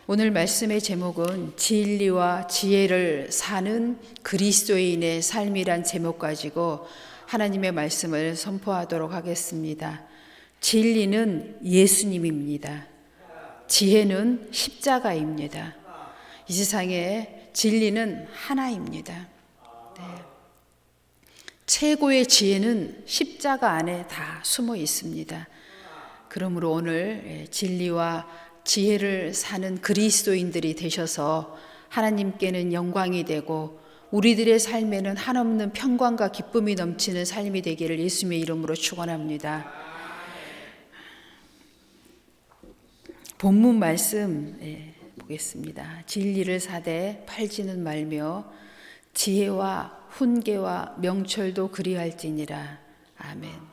오늘 말씀의 제목은 진리와 지혜를 사는 그리스도인의 삶이란 제목 가지고 하나님의 말씀을 선포하도록 하겠습니다. 진리는 예수님입니다. 지혜는 십자가입니다. 이 세상에 진리는 하나입니다. 네. 최고의 지혜는 십자가 안에 다 숨어 있습니다. 그러므로 오늘 진리와 지혜를 사는 그리스도인들이 되셔서 하나님께는 영광이 되고 우리들의 삶에는 한없는 평강과 기쁨이 넘치는 삶이 되기를 예수님의 이름으로 축원합니다. 본문 말씀 보겠습니다. 진리를 사되 팔지는 말며 지혜와 훈계와 명철도 그리할지니라. 아멘.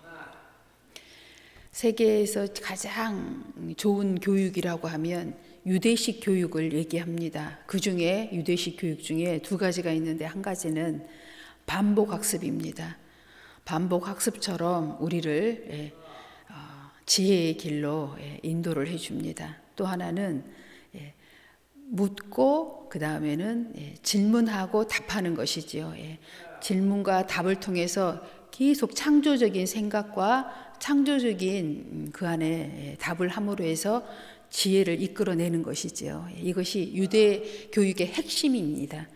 세계에서 가장 좋은 교육이라고 하면 유대식 교육을 얘기합니다. 그 중에 유대식 교육 중에 두 가지가 있는데 한 가지는 반복학습입니다. 반복학습처럼 우리를 지혜의 길로 인도를 해줍니다. 또 하나는 묻고 그 다음에는 질문하고 답하는 것이지요. 질문과 답을 통해서 계속 창조적인 생각과 창조적인 그 안에 답을 함으로 해서 지혜를 이끌어내는 것이지요. 이것이 유대 교육의 핵심입니다.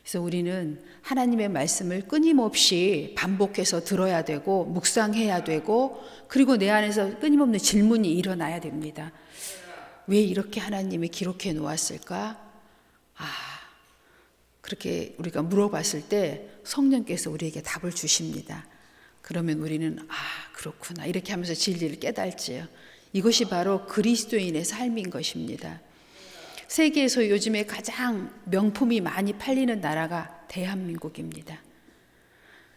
그래서 우리는 하나님의 말씀을 끊임없이 반복해서 들어야 되고 묵상해야 되고 그리고 내 안에서 끊임없는 질문이 일어나야 됩니다. 왜 이렇게 하나님이 기록해 놓았을까? 그렇게 우리가 물어봤을 때 성령께서 우리에게 답을 주십니다. 그러면 우리는 그렇구나 이렇게 하면서 진리를 깨달지요. 이것이 바로 그리스도인의 삶인 것입니다. 세계에서 요즘에 가장 명품이 많이 팔리는 나라가 대한민국입니다.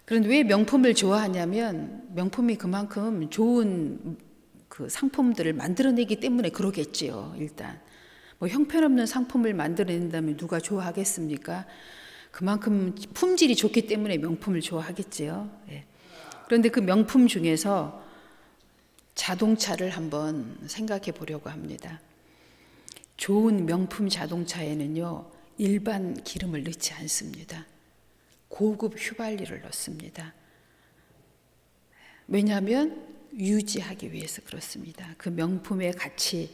그런데 왜 명품을 좋아하냐면 명품이 그만큼 좋은 그 상품들을 만들어내기 때문에 그러겠지요. 일단 뭐 형편없는 상품을 만들어낸다면 누가 좋아하겠습니까? 그만큼 품질이 좋기 때문에 명품을 좋아하겠지요. 그런데 그 명품 중에서 자동차를 한번 생각해 보려고 합니다. 좋은 명품 자동차에는요, 일반 기름을 넣지 않습니다. 고급 휘발유를 넣습니다. 왜냐하면 유지하기 위해서 그렇습니다. 그 명품의 가치,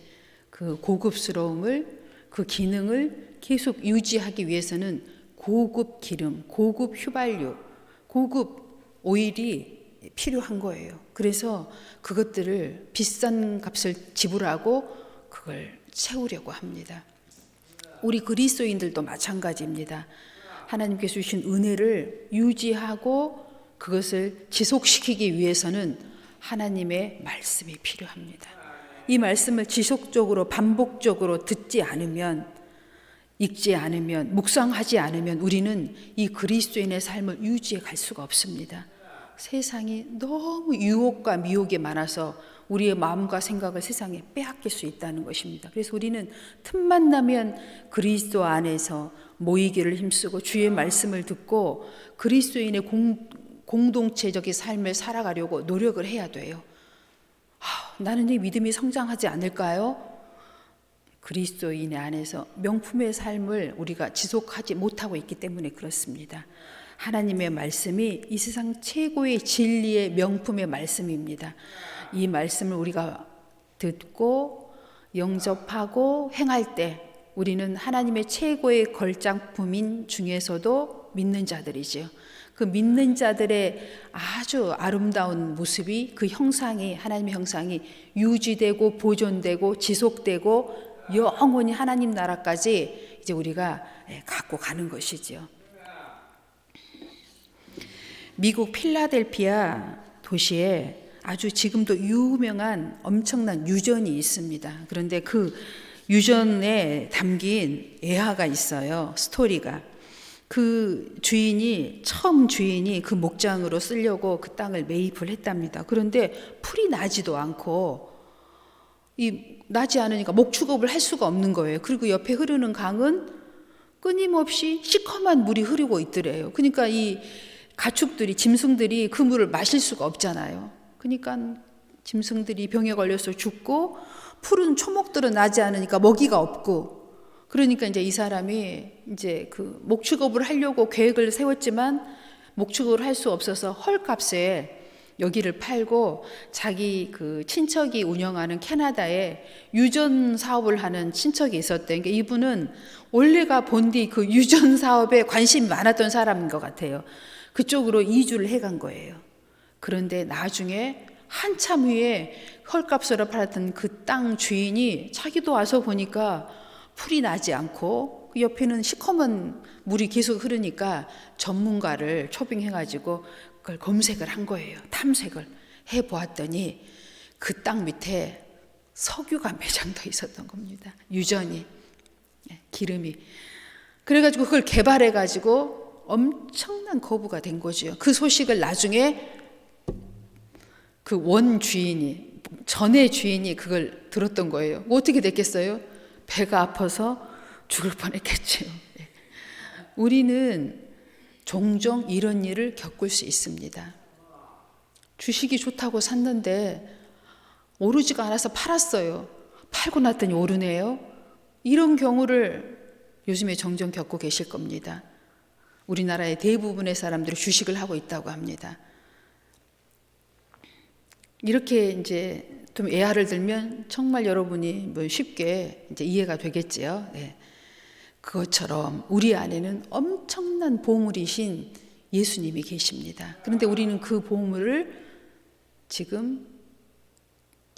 그 고급스러움을, 그 기능을 계속 유지하기 위해서는 고급 기름, 고급 휘발유, 고급 오일이 필요한 거예요. 그래서 그것들을 비싼 값을 지불하고 그걸 채우려고 합니다. 우리 그리스도인들도 마찬가지입니다. 하나님께서 주신 은혜를 유지하고 그것을 지속시키기 위해서는 하나님의 말씀이 필요합니다. 이 말씀을 지속적으로 반복적으로 듣지 않으면, 읽지 않으면, 묵상하지 않으면 우리는 이 그리스도인의 삶을 유지해 갈 수가 없습니다. 세상이 너무 유혹과 미혹이 많아서 우리의 마음과 생각을 세상에 빼앗길 수 있다는 것입니다. 그래서 우리는 틈만 나면 그리스도 안에서 모이기를 힘쓰고 주의 말씀을 듣고 그리스도인의 공동체적인 삶을 살아가려고 노력을 해야 돼요. 나는 이 믿음이 성장하지 않을까요? 그리스도인의 안에서 명품의 삶을 우리가 지속하지 못하고 있기 때문에 그렇습니다. 하나님의 말씀이 이 세상 최고의 진리의 명품의 말씀입니다. 이 말씀을 우리가 듣고 영접하고 행할 때 우리는 하나님의 최고의 걸작품인 중에서도 믿는 자들이지요. 그 믿는 자들의 아주 아름다운 모습이 그 형상이 하나님의 형상이 유지되고 보존되고 지속되고 영원히 하나님 나라까지 이제 우리가 갖고 가는 것이지요. 미국 필라델피아 도시에 아주 지금도 유명한 엄청난 유전이 있습니다. 그런데 그 유전에 담긴 애화가 있어요. 스토리가. 그 처음 주인이 그 목장으로 쓰려고 그 땅을 매입을 했답니다. 그런데 풀이 나지도 않고 나지 않으니까 목축업을 할 수가 없는 거예요. 그리고 옆에 흐르는 강은 끊임없이 시커먼 물이 흐르고 있더래요. 그러니까 이 가축들이, 짐승들이 그 물을 마실 수가 없잖아요. 그러니까 짐승들이 병에 걸려서 죽고 푸른 초목들은 나지 않으니까 먹이가 없고 그러니까 이제 이 사람이 이제 그 목축업을 하려고 계획을 세웠지만 목축업을 할 수 없어서 헐값에 여기를 팔고 자기 그 친척이 운영하는 캐나다에 유전 사업을 하는 친척이 있었대. 그러니까 이분은 원래가 본디 그 유전 사업에 관심이 많았던 사람인 것 같아요. 그쪽으로 이주를 해간 거예요. 그런데 나중에 한참 후에 헐값으로 팔았던 그 땅 주인이 자기도 와서 보니까 풀이 나지 않고 그 옆에는 시커먼 물이 계속 흐르니까 전문가를 초빙해가지고 그걸 검색을 한 거예요. 탐색을 해보았더니 그 땅 밑에 석유가 매장돼 있었던 겁니다. 유전이, 기름이. 그래가지고 그걸 개발해가지고 엄청난 거부가 된 거죠. 그 소식을 나중에 그 원 주인이, 전의 주인이 그걸 들었던 거예요. 어떻게 됐겠어요? 배가 아파서 죽을 뻔했겠죠. 우리는 종종 이런 일을 겪을 수 있습니다. 주식이 좋다고 샀는데 오르지가 않아서 팔았어요. 팔고 났더니 오르네요. 이런 경우를 요즘에 종종 겪고 계실 겁니다. 우리나라의 대부분의 사람들이 주식을 하고 있다고 합니다. 이렇게 이제 좀 예화를 들면 정말 여러분이 뭐 쉽게 이제 이해가 되겠지요. 네. 그것처럼 우리 안에는 엄청난 보물이신 예수님이 계십니다. 그런데 우리는 그 보물을 지금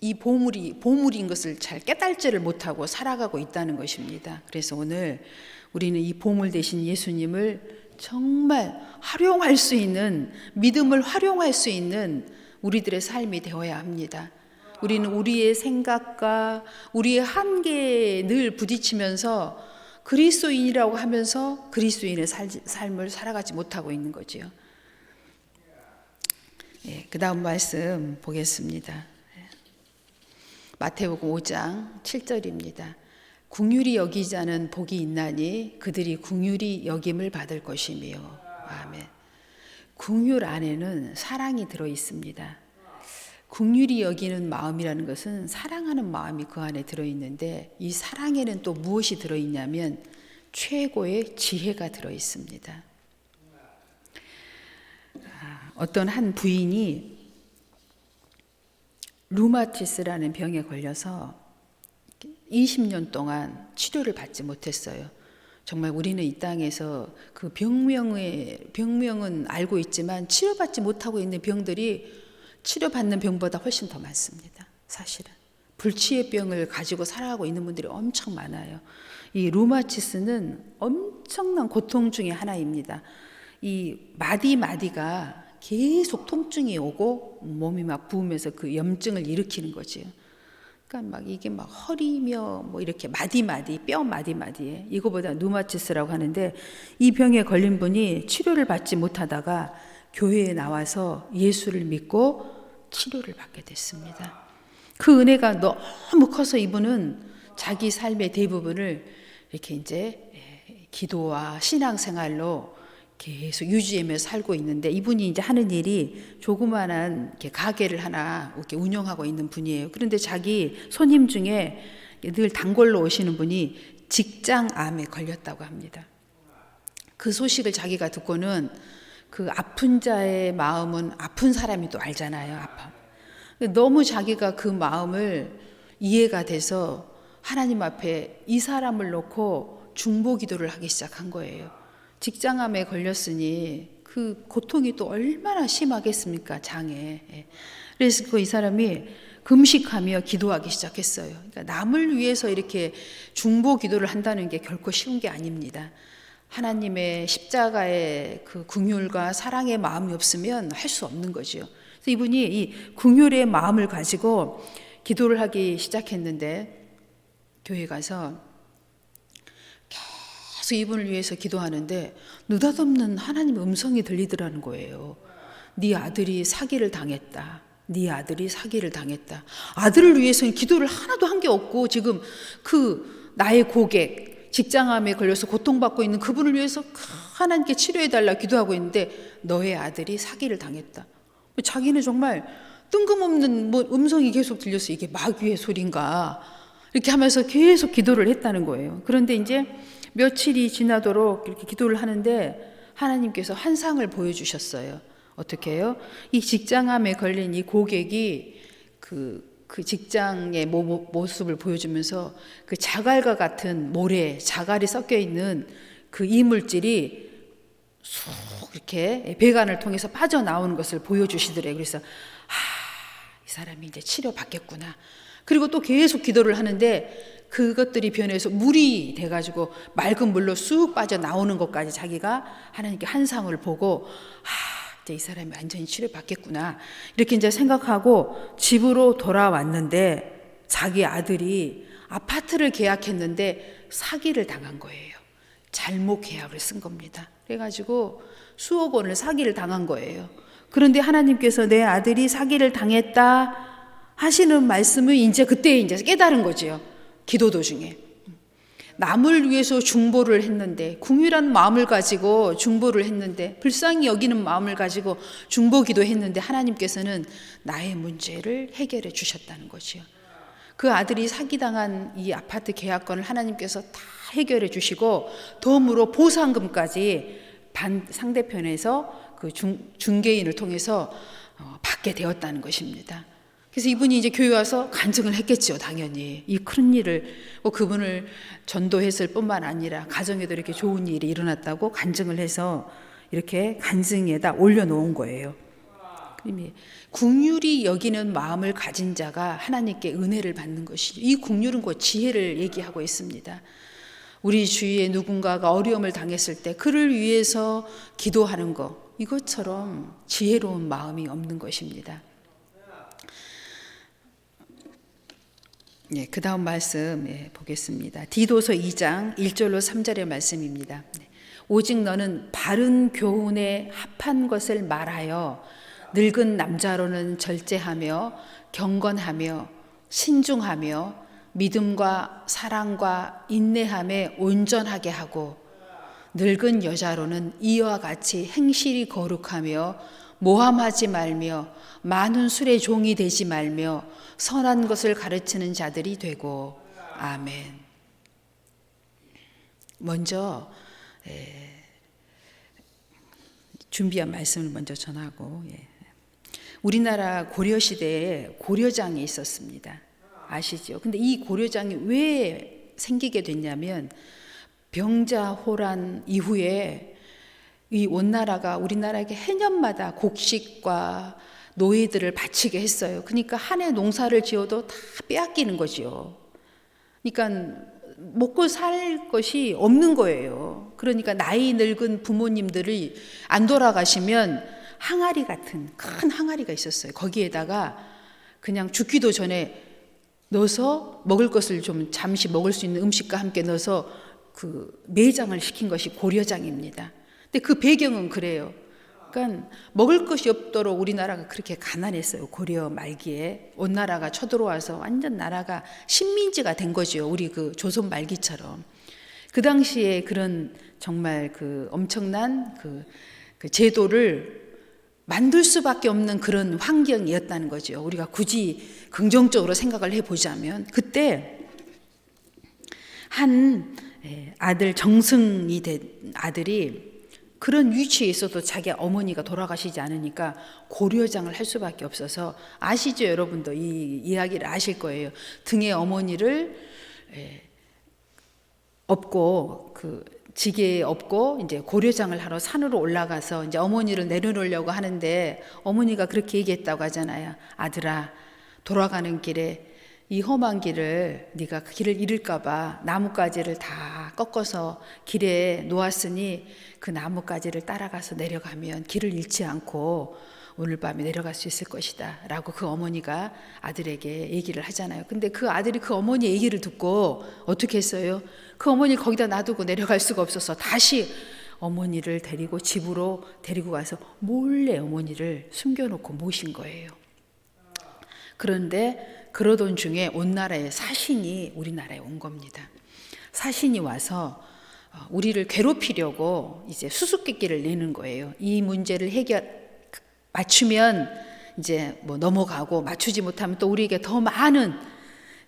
이 보물인 것을 잘 깨달지를 못하고 살아가고 있다는 것입니다. 그래서 오늘 우리는 이 보물 되신 예수님을 정말 활용할 수 있는, 믿음을 활용할 수 있는 우리들의 삶이 되어야 합니다. 우리는 우리의 생각과 우리의 한계에 늘 부딪히면서 그리스도인이라고 하면서 그리스도인의 삶을 살아가지 못하고 있는 거지요. 그 다음 말씀 보겠습니다. 마태복음 5장 7절입니다. 긍휼히 여기지 않은 복이 있나니 그들이 긍휼히 여김을 받을 것이며. 아멘. 긍휼 안에는 사랑이 들어 있습니다. 긍휼히 여기는 마음이라는 것은 사랑하는 마음이 그 안에 들어있는데 이 사랑에는 또 무엇이 들어있냐면 최고의 지혜가 들어있습니다. 어떤 한 부인이 루마티스라는 병에 걸려서 20년 동안 치료를 받지 못했어요. 정말 우리는 이 땅에서 그 병명은 알고 있지만 치료받지 못하고 있는 병들이 치료받는 병보다 훨씬 더 많습니다. 사실은 불치의 병을 가지고 살아가고 있는 분들이 엄청 많아요. 이 루마티스는 엄청난 고통 중에 하나입니다. 이 마디가 계속 통증이 오고 몸이 막 부으면서 그 염증을 일으키는 거죠. 그러니까 막 이게 막 허리며 뭐 이렇게 뼈 마디에 이거보다 루마티스라고 하는데 이 병에 걸린 분이 치료를 받지 못하다가 교회에 나와서 예수를 믿고 치료를 받게 됐습니다. 그 은혜가 너무 커서 이분은 자기 삶의 대부분을 이렇게 이제 기도와 신앙생활로 계속 유지하면서 살고 있는데 이분이 이제 하는 일이 조그마한 이렇게 가게를 하나 이렇게 운영하고 있는 분이에요. 그런데 자기 손님 중에 늘 단골로 오시는 분이 직장암에 걸렸다고 합니다. 그 소식을 자기가 듣고는 그 아픈 자의 마음은 아픈 사람이 또 알잖아요. 아파. 너무 자기가 그 마음을 이해가 돼서 하나님 앞에 이 사람을 놓고 중보 기도를 하기 시작한 거예요. 직장암에 걸렸으니 그 고통이 또 얼마나 심하겠습니까? 장에. 그래서 이 사람이 금식하며 기도하기 시작했어요. 그러니까 남을 위해서 이렇게 중보 기도를 한다는 게 결코 쉬운 게 아닙니다. 하나님의 십자가의 그 긍휼과 사랑의 마음이 없으면 할 수 없는 거죠. 그래서 이분이 이 긍휼의 마음을 가지고 기도를 하기 시작했는데 교회 가서 계속 이분을 위해서 기도하는데 느닷없는 하나님의 음성이 들리더라는 거예요. 네 아들이 사기를 당했다. 네 아들이 사기를 당했다. 아들을 위해서는 기도를 하나도 한 게 없고 지금 그 나의 고객 직장암에 걸려서 고통받고 있는 그분을 위해서 하나님께 치료해달라 기도하고 있는데 너의 아들이 사기를 당했다. 자기는 정말 뜬금없는 뭐 음성이 계속 들려서 이게 마귀의 소리인가 이렇게 하면서 계속 기도를 했다는 거예요. 그런데 이제 며칠이 지나도록 이렇게 기도를 하는데 하나님께서 환상을 보여주셨어요. 어떻게 해요? 이 직장암에 걸린 이 고객이 그 직장의 모습을 보여주면서 그 자갈과 같은 모래, 자갈이 섞여 있는 그 이물질이 쑥 이렇게 배관을 통해서 빠져나오는 것을 보여주시더래요. 그래서 이 사람이 이제 치료받겠구나. 그리고 또 계속 기도를 하는데 그것들이 변해서 물이 돼가지고 맑은 물로 쑥 빠져나오는 것까지 자기가 하나님께 환상을 보고 이제 이 사람이 완전히 치료받겠구나 이렇게 이제 생각하고 집으로 돌아왔는데 자기 아들이 아파트를 계약했는데 사기를 당한 거예요. 잘못 계약을 쓴 겁니다. 그래가지고 수억 원을 사기를 당한 거예요. 그런데 하나님께서 내 아들이 사기를 당했다 하시는 말씀을 이제 그때 이제 깨달은 거죠. 기도 도중에. 남을 위해서 중보를 했는데, 궁휼한 마음을 가지고 중보를 했는데, 불쌍히 여기는 마음을 가지고 중보 기도했는데 하나님께서는 나의 문제를 해결해 주셨다는 거죠. 그 아들이 사기당한 이 아파트 계약권을 하나님께서 다 해결해 주시고 덤으로 보상금까지 상대편에서 그 중개인을 통해서 받게 되었다는 것입니다. 그래서 이분이 이제 교회 와서 간증을 했겠죠. 당연히 이 큰 일을 그분을 전도했을 뿐만 아니라 가정에도 이렇게 좋은 일이 일어났다고 간증을 해서 이렇게 간증에다 올려놓은 거예요. 긍휼히 여기는 마음을 가진 자가 하나님께 은혜를 받는 것이죠. 이 긍휼은 곧 지혜를 얘기하고 있습니다. 우리 주위에 누군가가 어려움을 당했을 때 그를 위해서 기도하는 것, 이것처럼 지혜로운 마음이 없는 것입니다. 그 다음 말씀 보겠습니다. 디도서 2장 1절로 3절의 말씀입니다. 오직 너는 바른 교훈에 합한 것을 말하여 늙은 남자로는 절제하며 경건하며 신중하며 믿음과 사랑과 인내함에 온전하게 하고 늙은 여자로는 이와 같이 행실이 거룩하며 모함하지 말며 많은 술의 종이 되지 말며 선한 것을 가르치는 자들이 되고. 아멘. 먼저 준비한 말씀을 먼저 전하고, 우리나라 고려시대에 고려장이 있었습니다. 아시죠? 근데 이 고려장이 왜 생기게 됐냐면 병자호란 이후에 이 원나라가 우리나라에게 해년마다 곡식과 노예들을 바치게 했어요. 그러니까 한 해 농사를 지어도 다 빼앗기는 거죠. 그러니까 먹고 살 것이 없는 거예요. 그러니까 나이 늙은 부모님들이 안 돌아가시면 항아리 같은 큰 항아리가 있었어요. 거기에다가 그냥 죽기도 전에 넣어서 먹을 것을 좀 잠시 먹을 수 있는 음식과 함께 넣어서 그 매장을 시킨 것이 고려장입니다. 근데 그 배경은 그래요. 그러니까 먹을 것이 없도록 우리나라가 그렇게 가난했어요. 고려 말기에 원나라가 쳐들어와서 완전 나라가 식민지가 된 거죠. 우리 그 조선 말기처럼. 그 당시에 그런 정말 그 엄청난 그 제도를 만들 수밖에 없는 그런 환경이었다는 거죠. 우리가 굳이 긍정적으로 생각을 해보자면 그때 한 아들 정승이 된 아들이 그런 위치에 있어도 자기 어머니가 돌아가시지 않으니까 고려장을 할 수밖에 없어서 아시죠? 여러분도 이 이야기를 아실 거예요. 등에 어머니를 업고 그 지게에 업고 이제 고려장을 하러 산으로 올라가서 이제 어머니를 내려놓으려고 하는데 어머니가 그렇게 얘기했다고 하잖아요. 아들아, 돌아가는 길에 이 험한 길을 네가 그 길을 잃을까 봐 나뭇가지를 다 꺾어서 길에 놓았으니 그 나뭇가지를 따라가서 내려가면 길을 잃지 않고 오늘 밤에 내려갈 수 있을 것이다 라고 그 어머니가 아들에게 얘기를 하잖아요. 근데 그 아들이 그 어머니 얘기를 듣고 어떻게 했어요? 그 어머니를 거기다 놔두고 내려갈 수가 없어서 다시 어머니를 데리고 집으로 데리고 가서 몰래 어머니를 숨겨놓고 모신 거예요. 그런데 그러던 중에 온 나라의 사신이 우리나라에 온 겁니다. 사신이 와서 우리를 괴롭히려고 이제 수수께끼를 내는 거예요. 이 문제를 맞추면 이제 뭐 넘어가고 맞추지 못하면 또 우리에게 더 많은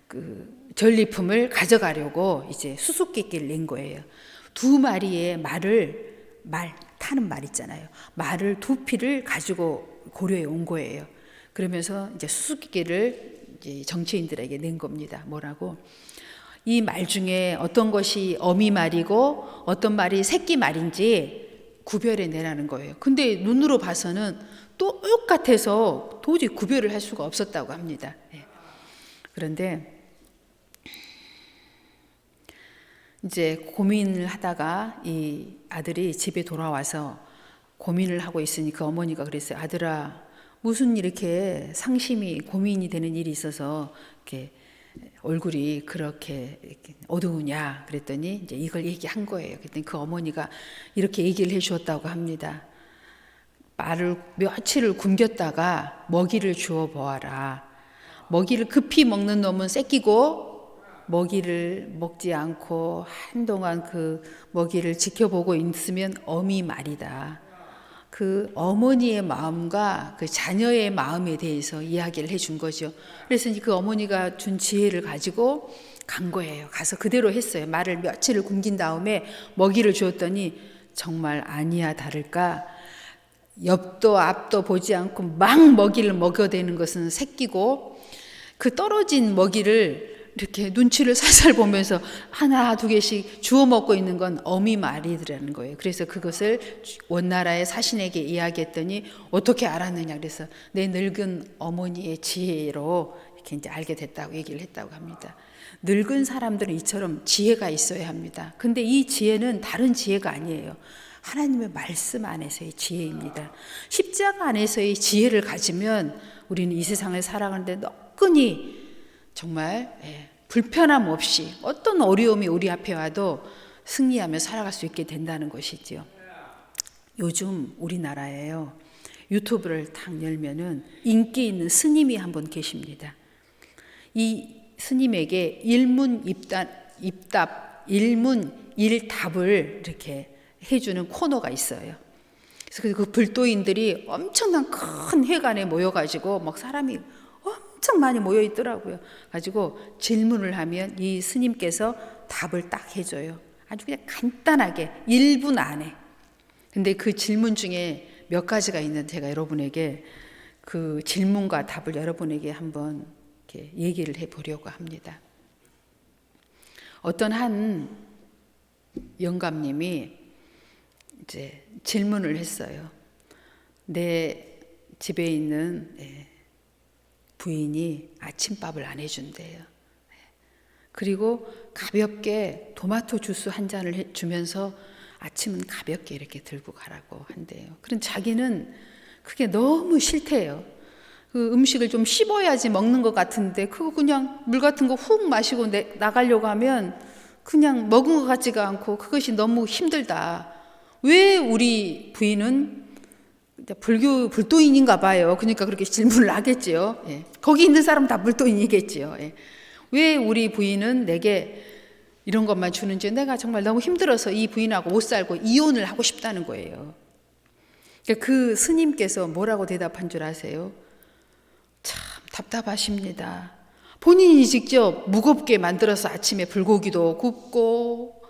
그 전리품을 가져가려고 이제 수수께끼를 낸 거예요. 두 마리의 말 타는 말 있잖아요. 말을 두 피를 가지고 고려해 온 거예요. 그러면서 이제 수수께끼를 이제 정치인들에게 낸 겁니다. 뭐라고? 이 말 중에 어떤 것이 어미 말이고 어떤 말이 새끼 말인지 구별해 내라는 거예요. 근데 눈으로 봐서는 똑같아서 도저히 구별을 할 수가 없었다고 합니다. 그런데 이제 고민을 하다가 이 아들이 집에 돌아와서 고민을 하고 있으니 그 어머니가 그랬어요. 아들아, 무슨 이렇게 상심이 고민이 되는 일이 있어서 이렇게 얼굴이 그렇게 어두우냐 그랬더니 이제 이걸 얘기한 거예요. 그랬더니 그 어머니가 이렇게 얘기를 해주었다고 합니다. 말을 며칠을 굶겼다가 먹이를 주어 보아라. 먹이를 급히 먹는 놈은 새끼고 먹이를 먹지 않고 한동안 그 먹이를 지켜보고 있으면 어미 말이다. 그 어머니의 마음과 그 자녀의 마음에 대해서 이야기를 해준 거죠. 그래서 그 어머니가 준 지혜를 가지고 간 거예요. 가서 그대로 했어요. 말을 며칠을 굶긴 다음에 먹이를 주었더니 정말 아니야 다를까 옆도 앞도 보지 않고 막 먹이를 먹여대는 것은 새끼고 그 떨어진 먹이를 이렇게 눈치를 살살 보면서 하나 두 개씩 주워 먹고 있는 건 어미 말이더라는 거예요. 그래서 그것을 원나라의 사신에게 이야기했더니 어떻게 알았느냐 그래서 내 늙은 어머니의 지혜로 이렇게 이제 알게 됐다고 얘기를 했다고 합니다. 늙은 사람들은 이처럼 지혜가 있어야 합니다. 근데 이 지혜는 다른 지혜가 아니에요. 하나님의 말씀 안에서의 지혜입니다. 십자가 안에서의 지혜를 가지면 우리는 이 세상을 살아가는데 너끈히 정말 불편함 없이 어떤 어려움이 우리 앞에 와도 승리하며 살아갈 수 있게 된다는 것이지요. 요즘 우리나라에요. 유튜브를 딱 열면은 인기 있는 스님이 한 분 계십니다. 이 스님에게 일문일답을 이렇게 해주는 코너가 있어요. 그래서 그 불도인들이 엄청난 큰 회관에 모여가지고 막 사람이 엄청 많이 모여 있더라고요. 가지고 질문을 하면 이 스님께서 답을 딱 해줘요. 아주 그냥 간단하게 1분 안에. 근데 그 질문 중에 몇 가지가 있는데 제가 여러분에게 그 질문과 답을 여러분에게 한번 이렇게 얘기를 해보려고 합니다. 어떤 한 영감님이 이제 질문을 했어요. 내 집에 있는 부인이 아침밥을 안 해준대요. 그리고 가볍게 토마토 주스 한 잔을 주면서 아침은 가볍게 이렇게 들고 가라고 한대요. 그럼 자기는 그게 너무 싫대요. 그 음식을 좀 씹어야지 먹는 것 같은데 그거 그냥 물 같은 거 훅 마시고 나가려고 하면 그냥 먹은 것 같지가 않고 그것이 너무 힘들다. 왜 우리 부인은 불도인인가 봐요. 그러니까 그렇게 질문을 하겠지요. 거기 있는 사람 다 불도인이겠지요. 왜 우리 부인은 내게 이런 것만 주는지 내가 정말 너무 힘들어서 이 부인하고 못 살고 이혼을 하고 싶다는 거예요. 그 스님께서 뭐라고 대답한 줄 아세요? 참 답답하십니다. 본인이 직접 무겁게 만들어서 아침에 불고기도 굽고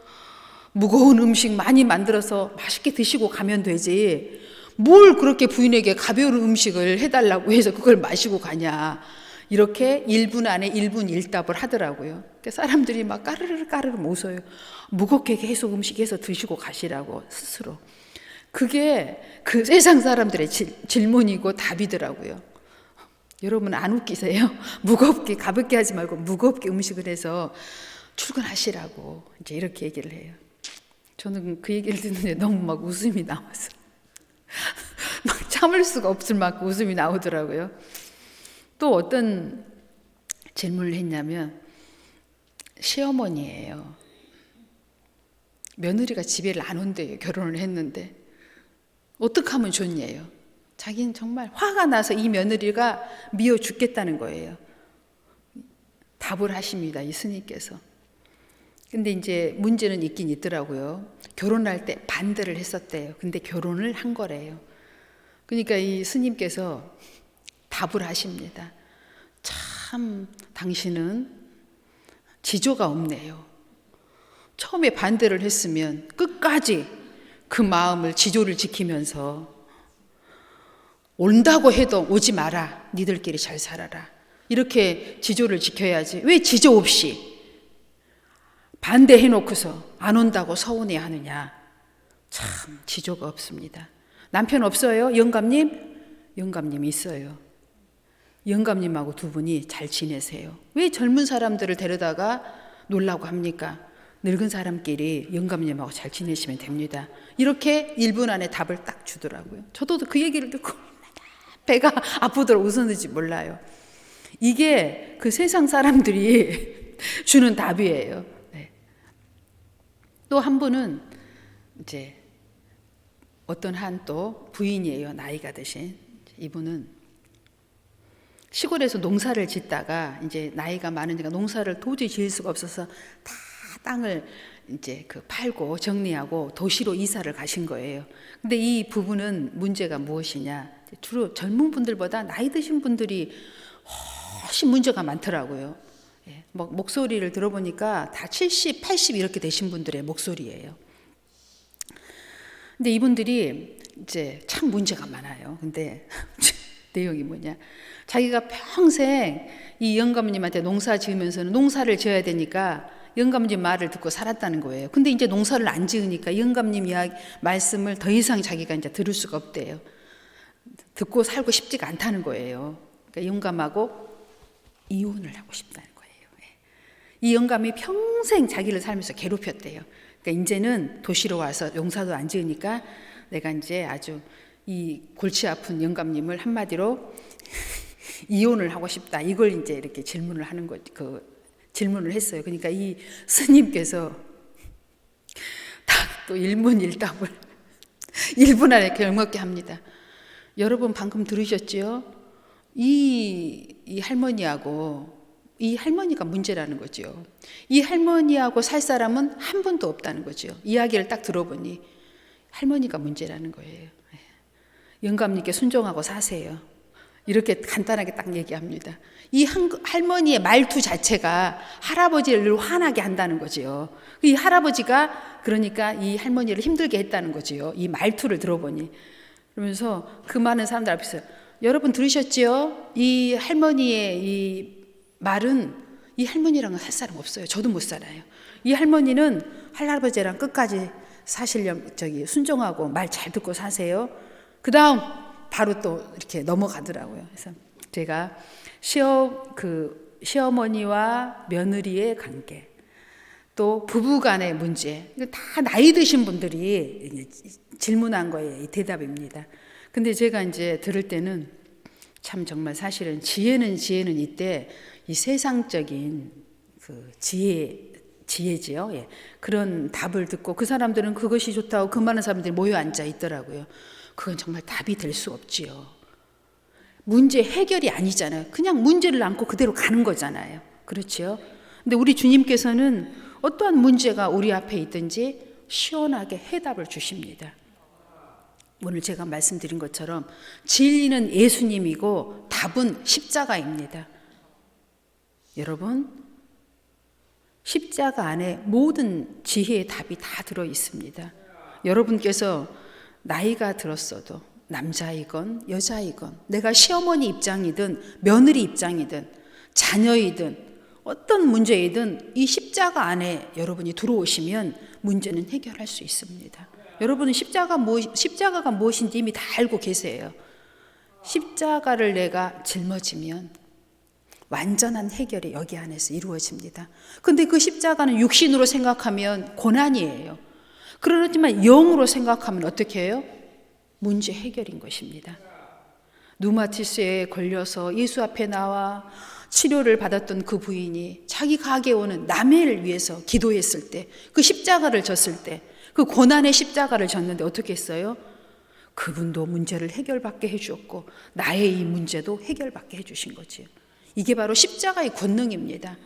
무거운 음식 많이 만들어서 맛있게 드시고 가면 되지 뭘 그렇게 부인에게 가벼운 음식을 해달라고 해서 그걸 마시고 가냐. 이렇게 1분 안에 1분 1답을 하더라고요. 사람들이 막 까르르 웃어요. 무겁게 계속 음식해서 드시고 가시라고 스스로. 그게 그 세상 사람들의 질문이고 답이더라고요. 여러분 안 웃기세요? 무겁게 가볍게 하지 말고 무겁게 음식을 해서 출근하시라고 이제 이렇게 얘기를 해요. 저는 그 얘기를 듣는데 너무 막 웃음이 나와서 막 참을 수가 없을 만큼 웃음이 나오더라고요. 또 어떤 질문을 했냐면 시어머니예요. 며느리가 집에를 안 온대요. 결혼을 했는데 어떻게 하면 좋냐요. 자기는 정말 화가 나서 이 며느리가 미워 죽겠다는 거예요. 답을 하십니다. 이 스님께서. 근데 이제 문제는 있긴 있더라고요. 결혼할 때 반대를 했었대요. 근데 결혼을 한 거래요. 그러니까 이 스님께서 답을 하십니다. 참 당신은 지조가 없네요. 처음에 반대를 했으면 끝까지 그 마음을 지조를 지키면서 온다고 해도 오지 마라. 니들끼리 잘 살아라. 이렇게 지조를 지켜야지. 왜 지조 없이 반대해놓고서 안 온다고 서운해하느냐. 참 지조가 없습니다. 남편 없어요? 영감님? 영감님 있어요. 영감님하고 두 분이 잘 지내세요. 왜 젊은 사람들을 데려다가 놀라고 합니까? 늙은 사람끼리 영감님하고 잘 지내시면 됩니다. 이렇게 1분 안에 답을 딱 주더라고요. 저도 그 얘기를 듣고 배가 아프도록 웃었는지 몰라요. 이게 그 세상 사람들이 주는 답이에요. 네. 또 한 분은 이제 어떤 한 또 부인이에요. 나이가 드신 이분은 시골에서 농사를 짓다가 이제 나이가 많으니까 농사를 도저히 지을 수가 없어서 다 땅을 이제 그 팔고 정리하고 도시로 이사를 가신 거예요. 근데 이 부부는 문제가 무엇이냐? 주로 젊은 분들보다 나이 드신 분들이 훨씬 문제가 많더라고요. 예, 목소리를 들어보니까 다 70, 80 이렇게 되신 분들의 목소리예요. 근데 이분들이 이제 참 문제가 많아요. 근데 내용이 뭐냐? 자기가 평생 이 영감님한테 농사 지으면서는 농사를 지어야 되니까 영감님 말을 듣고 살았다는 거예요. 근데 이제 농사를 안 지으니까 영감님 이야기, 말씀을 더 이상 자기가 이제 들을 수가 없대요. 듣고 살고 싶지가 않다는 거예요. 그러니까 영감하고 이혼을 하고 싶다는 거예요. 이 영감이 평생 자기를 살면서 괴롭혔대요. 그러니까 이제는 도시로 와서 농사도 안 지으니까 내가 이제 아주 이 골치 아픈 영감님을 한마디로 이혼을 하고 싶다. 이걸 이제 이렇게 질문을 하는 거, 질문을 했어요. 그러니까 이 스님께서 또 일문일답을 1분 안에 결먹게 합니다. 여러분 방금 들으셨죠? 이 할머니하고 이 할머니가 문제라는 거죠. 이 할머니하고 살 사람은 한 분도 없다는 거죠. 이야기를 딱 들어보니 할머니가 문제라는 거예요. 영감님께 순종하고 사세요. 이렇게 간단하게 딱 얘기합니다. 이 할머니의 말투 자체가 할아버지를 화나게 한다는 거지요. 이 할아버지가 그러니까 이 할머니를 힘들게 했다는 거지요. 이 말투를 들어보니. 그러면서 그 많은 사람들 앞에서 여러분 들으셨지요? 이 할머니의 이 말은 이 할머니랑은 살 사람 없어요. 저도 못 살아요. 이 할머니는 할아버지랑 끝까지 사시려면 순종하고 말 잘 듣고 사세요. 그 다음 바로 또 이렇게 넘어가더라고요. 그래서 제가 시어머니와 며느리의 관계, 또 부부간의 문제, 다 나이 드신 분들이 질문한 거예요. 이 대답입니다. 근데 제가 이제 들을 때는 참 정말 사실은 지혜는 이때 이 세상적인 그 지혜지요. 예. 그런 답을 듣고 그 사람들은 그것이 좋다고 그 많은 사람들이 모여 앉아 있더라고요. 그건 정말 답이 될 수 없지요. 문제 해결이 아니잖아요. 그냥 문제를 안고 그대로 가는 거잖아요. 그렇죠? 근데 우리 주님께서는 어떠한 문제가 우리 앞에 있든지 시원하게 해답을 주십니다. 오늘 제가 말씀드린 것처럼 진리는 예수님이고 답은 십자가입니다. 여러분, 십자가 안에 모든 지혜의 답이 다 들어 있습니다. 여러분께서 나이가 들었어도 남자이건 여자이건 내가 시어머니 입장이든 며느리 입장이든 자녀이든 어떤 문제이든 이 십자가 안에 여러분이 들어오시면 문제는 해결할 수 있습니다. 여러분은 십자가가 무엇인지 이미 다 알고 계세요. 십자가를 내가 짊어지면 완전한 해결이 여기 안에서 이루어집니다. 근데 그 십자가는 육신으로 생각하면 고난이에요. 그렇지만 영으로 생각하면 어떻게 해요? 문제 해결인 것입니다. 누마티스에 걸려서 예수 앞에 나와 치료를 받았던 그 부인이 자기 가게에 오는 남해를 위해서 기도했을 때, 그 십자가를 졌을 때, 그 고난의 십자가를 졌는데 어떻게 했어요? 그분도 문제를 해결받게 해주었고 나의 이 문제도 해결받게 해주신 거지요. 이게 바로 십자가의 권능입니다.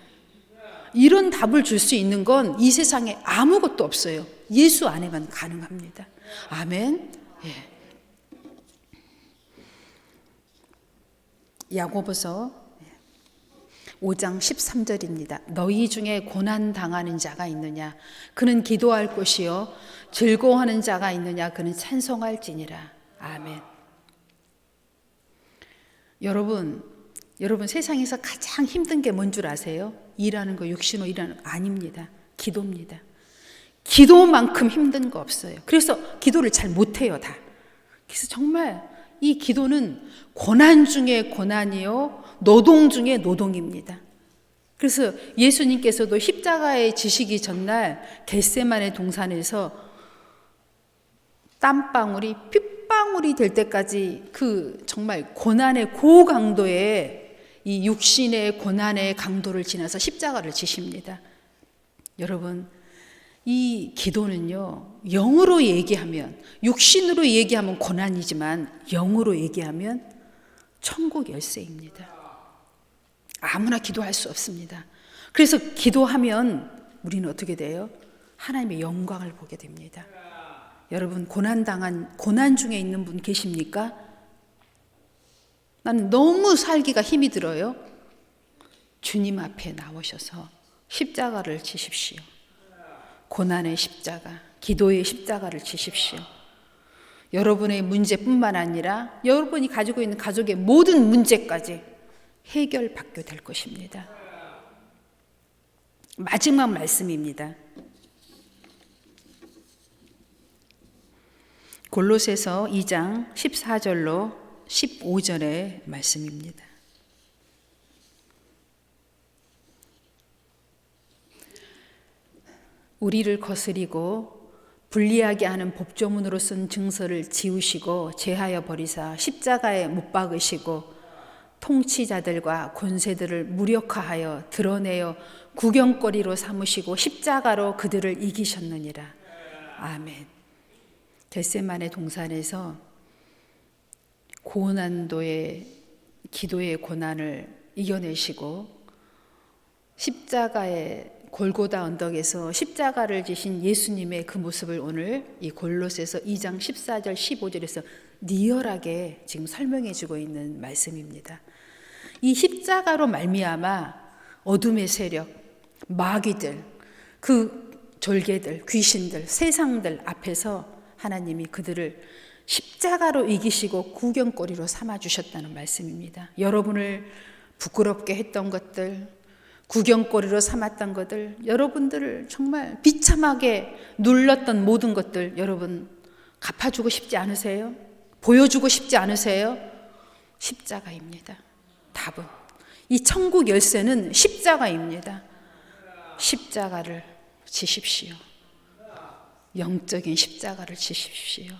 이런 답을 줄 수 있는 건 이 세상에 아무것도 없어요. 예수 안에만 가능합니다. 아멘. 예. 야고보서 5장 13절입니다. 너희 중에 고난 당하는 자가 있느냐? 그는 기도할 것이요. 즐거워하는 자가 있느냐? 그는 찬송할지니라. 아멘. 여러분 세상에서 가장 힘든 게 뭔 줄 아세요? 일하는 거, 육신으로 일하는 거 아닙니다. 기도입니다. 기도만큼 힘든 거 없어요. 그래서 기도를 잘 못해요, 다. 그래서 정말 이 기도는 고난 중에 고난이요, 노동 중에 노동입니다. 그래서 예수님께서도 십자가에 지시기 전날 겟세마네 동산에서 땀방울이 핏방울이 될 때까지 그 정말 고난의 고강도의 이 육신의 고난의 강도를 지나서 십자가를 지십니다. 여러분, 이 기도는요, 영으로 얘기하면, 육신으로 얘기하면 고난이지만 영으로 얘기하면 천국 열쇠입니다. 아무나 기도할 수 없습니다. 그래서 기도하면 우리는 어떻게 돼요? 하나님의 영광을 보게 됩니다. 여러분, 고난 중에 있는 분 계십니까? 나는 너무 살기가 힘이 들어요. 주님 앞에 나오셔서 십자가를 지십시오. 고난의 십자가, 기도의 십자가를 지십시오. 여러분의 문제뿐만 아니라 여러분이 가지고 있는 가족의 모든 문제까지 해결받게 될 것입니다. 마지막 말씀입니다. 골로새서 2장 14절로 15절의 말씀입니다. 우리를 거스리고 불리하게 하는 법조문으로 쓴 증서를 지우시고 제하여 버리사 십자가에 못 박으시고 통치자들과 권세들을 무력화하여 드러내어 구경거리로 삼으시고 십자가로 그들을 이기셨느니라. 아멘. 겟세마네 동산에서 고난도의 기도의 고난을 이겨내시고 십자가의 골고다 언덕에서 십자가를 지신 예수님의 그 모습을 오늘 이 골로새서 2장 14절 15절에서 리얼하게 지금 설명해 주고 있는 말씀입니다. 이 십자가로 말미암아 어둠의 세력, 마귀들, 그 졸개들, 귀신들, 세상들 앞에서 하나님이 그들을 십자가로 이기시고 구경거리로 삼아주셨다는 말씀입니다. 여러분을 부끄럽게 했던 것들, 구경거리로 삼았던 것들, 여러분들을 정말 비참하게 눌렀던 모든 것들 여러분 갚아주고 싶지 않으세요? 보여주고 싶지 않으세요? 십자가입니다. 답은 이 천국 열쇠는 십자가입니다. 십자가를 지십시오. 영적인 십자가를 지십시오.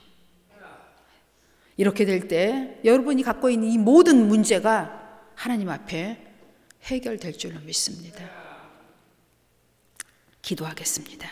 이렇게 될 때 여러분이 갖고 있는 이 모든 문제가 하나님 앞에 해결될 줄로 믿습니다. 기도하겠습니다.